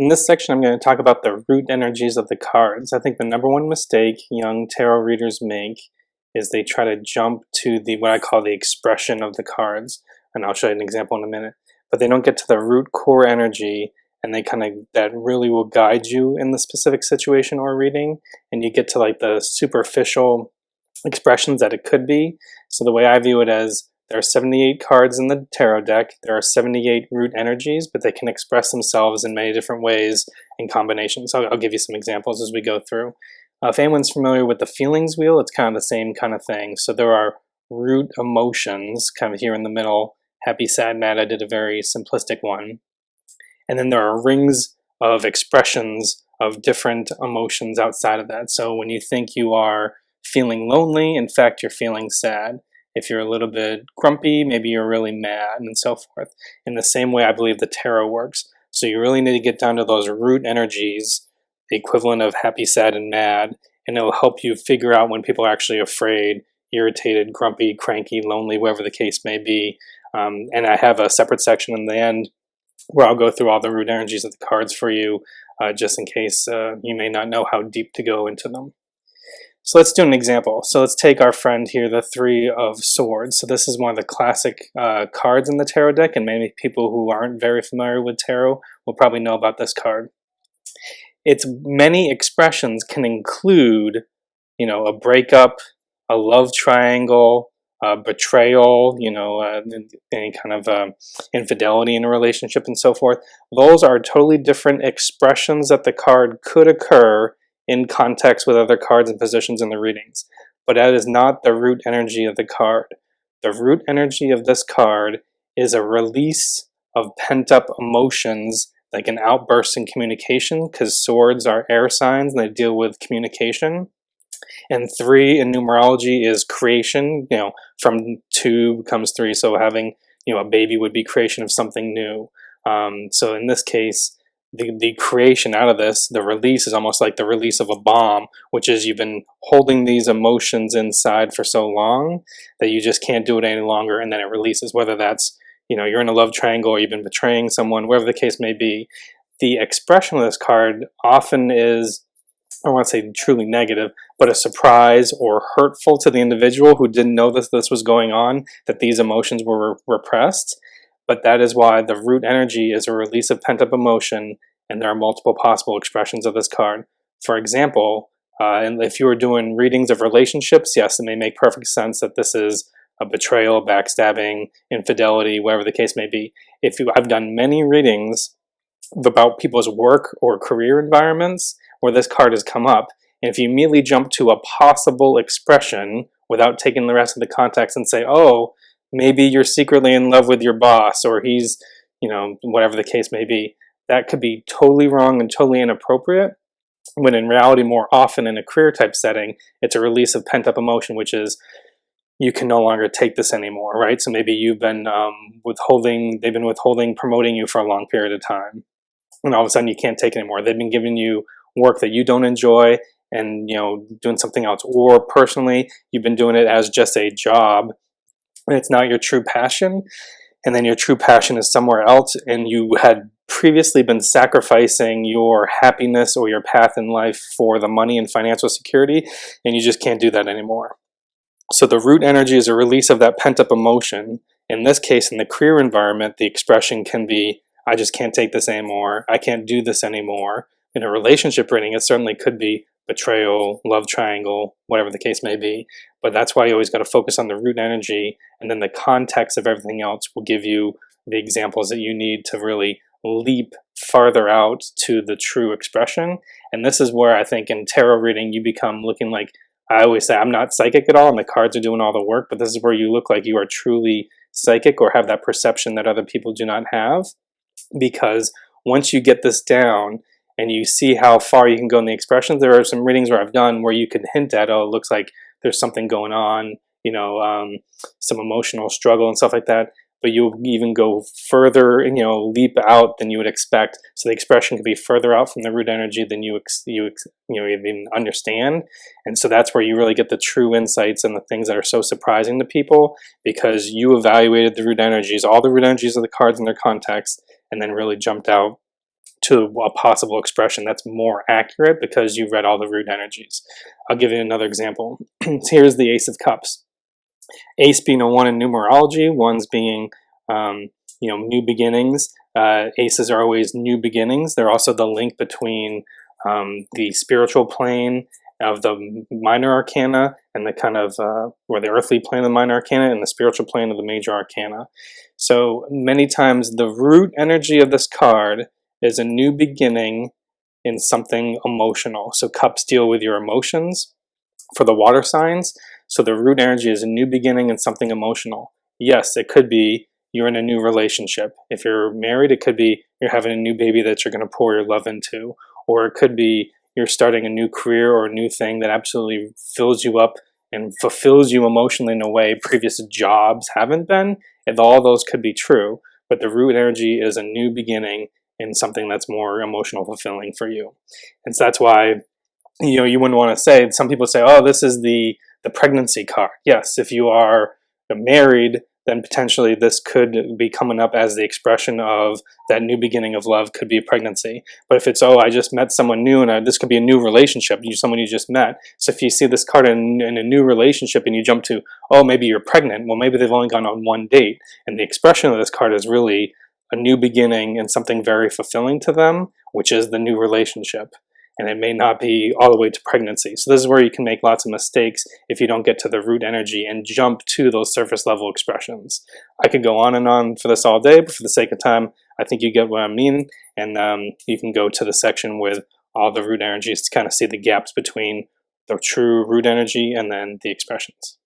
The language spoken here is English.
In this section, I'm going to talk about the root energies of the cards. I think the number one mistake young tarot readers make is they try to jump to what I call the expression of the cards, and I'll show you an example in a minute. But they don't get to the root core energy, and that really will guide you in the specific situation or reading, and you get to like the superficial expressions that it could be. So the way I view it as, there are 78 cards in the tarot deck. There are 78 root energies, but they can express themselves in many different ways and combinations. I'll give you some examples as we go through. If anyone's familiar with the feelings wheel, it's kind of the same kind of thing. So there are root emotions kind of here in the middle. Happy, sad, mad. I did a very simplistic one. And then there are rings of expressions of different emotions outside of that. So when you think you are feeling lonely, in fact, you're feeling sad. If you're a little bit grumpy, maybe you're really mad, and so forth. In the same way, I believe the tarot works. So you really need to get down to those root energies, the equivalent of happy, sad, and mad, and it'll help you figure out when people are actually afraid, irritated, grumpy, cranky, lonely, whatever the case may be. And I have a separate section in the end where I'll go through all the root energies of the cards for you, just in case you may not know how deep to go into them. So let's do an example. So let's take our friend here, the Three of Swords. So this is one of the classic cards in the tarot deck, and many people who aren't very familiar with tarot will probably know about this card. Its many expressions can include, a breakup, a love triangle, betrayal, any kind of infidelity in a relationship and so forth. Those are totally different expressions that the card could occur in context with other cards and positions in the readings. But that is not the root energy of the card. The root energy of this card is a release of pent-up emotions, like an outburst in communication, because swords are air signs and they deal with communication. And 3 in numerology is creation. From 2 becomes 3, so having a baby would be creation of something new. So in this case, the creation out of this, the release, is almost like the release of a bomb, which is you've been holding these emotions inside for so long that you just can't do it any longer, and then it releases, whether that's, you're in a love triangle or you've been betraying someone, whatever the case may be. The expression of this card often is, I don't want to say truly negative, but a surprise or hurtful to the individual who didn't know this was going on, that these emotions were repressed. But that is why the root energy is a release of pent-up emotion, and there are multiple possible expressions of this card. For example, and if you were doing readings of relationships, yes, it may make perfect sense that this is a betrayal, backstabbing, infidelity, whatever the case may be. I've done many readings about people's work or career environments where this card has come up, and if you immediately jump to a possible expression without taking the rest of the context and say, oh, maybe you're secretly in love with your boss, or he's, whatever the case may be, that could be totally wrong and totally inappropriate, when in reality, more often in a career type setting, it's a release of pent-up emotion, which is, you can no longer take this anymore, right? So maybe you've been they've been withholding promoting you for a long period of time, and all of a sudden you can't take it anymore. They've been giving you work that you don't enjoy and, doing something else. Or personally, you've been doing it as just a job, and it's not your true passion, and then your true passion is somewhere else, and you had previously been sacrificing your happiness or your path in life for the money and financial security, and you just can't do that anymore. So the root energy is a release of that pent-up emotion. In this case, in the career environment, the expression can be, I just can't take this anymore, I can't do this anymore. In a relationship reading, it certainly could be betrayal, love triangle, whatever the case may be. But that's why you always got to focus on the root energy, and then the context of everything else will give you the examples that you need to really leap farther out to the true expression. And this is where I think in tarot reading you become looking like, I always say I'm not psychic at all and the cards are doing all the work, but this is where you look like you are truly psychic or have that perception that other people do not have. Because once you get this down and you see how far you can go in the expressions, there are some readings where I've done where you can hint at, oh, it looks like there's something going on, some emotional struggle and stuff like that. But you'll even go further and, leap out than you would expect. So the expression could be further out from the root energy than you even understand. And so that's where you really get the true insights and the things that are so surprising to people, because you evaluated the root energies, all the root energies of the cards in their context, and then really jumped out to a possible expression that's more accurate because you read all the root energies. I'll give you another example. Here's the Ace of Cups. Ace being a 1 in numerology, 1s being new beginnings. Aces are always new beginnings. They're also the link between the spiritual plane of the minor arcana and the kind of or the earthly plane of the minor arcana and the spiritual plane of the major arcana. So many times the root energy of this card is a new beginning in something emotional. So cups deal with your emotions for the water signs. So the root energy is a new beginning in something emotional. Yes, it could be you're in a new relationship. If you're married, it could be you're having a new baby that you're going to pour your love into. Or it could be you're starting a new career or a new thing that absolutely fills you up and fulfills you emotionally in a way previous jobs haven't been. And all those could be true, but the root energy is a new beginning in something that's more emotional fulfilling for you. And so that's why you wouldn't want to say, some people say, oh, this is the pregnancy card. Yes, if you are married, then potentially this could be coming up as the expression of that new beginning of love could be a pregnancy. But if it's, oh, I just met someone new and this could be a new relationship, someone you just met. So if you see this card in a new relationship and you jump to, oh, maybe you're pregnant, well, maybe they've only gone on one date. And the expression of this card is really a new beginning and something very fulfilling to them, which is the new relationship. And it may not be all the way to pregnancy. So this is where you can make lots of mistakes if you don't get to the root energy and jump to those surface level expressions. I could go on and on for this all day, but for the sake of time, I think you get what I mean. And you can go to the section with all the root energies to kind of see the gaps between the true root energy and then the expressions.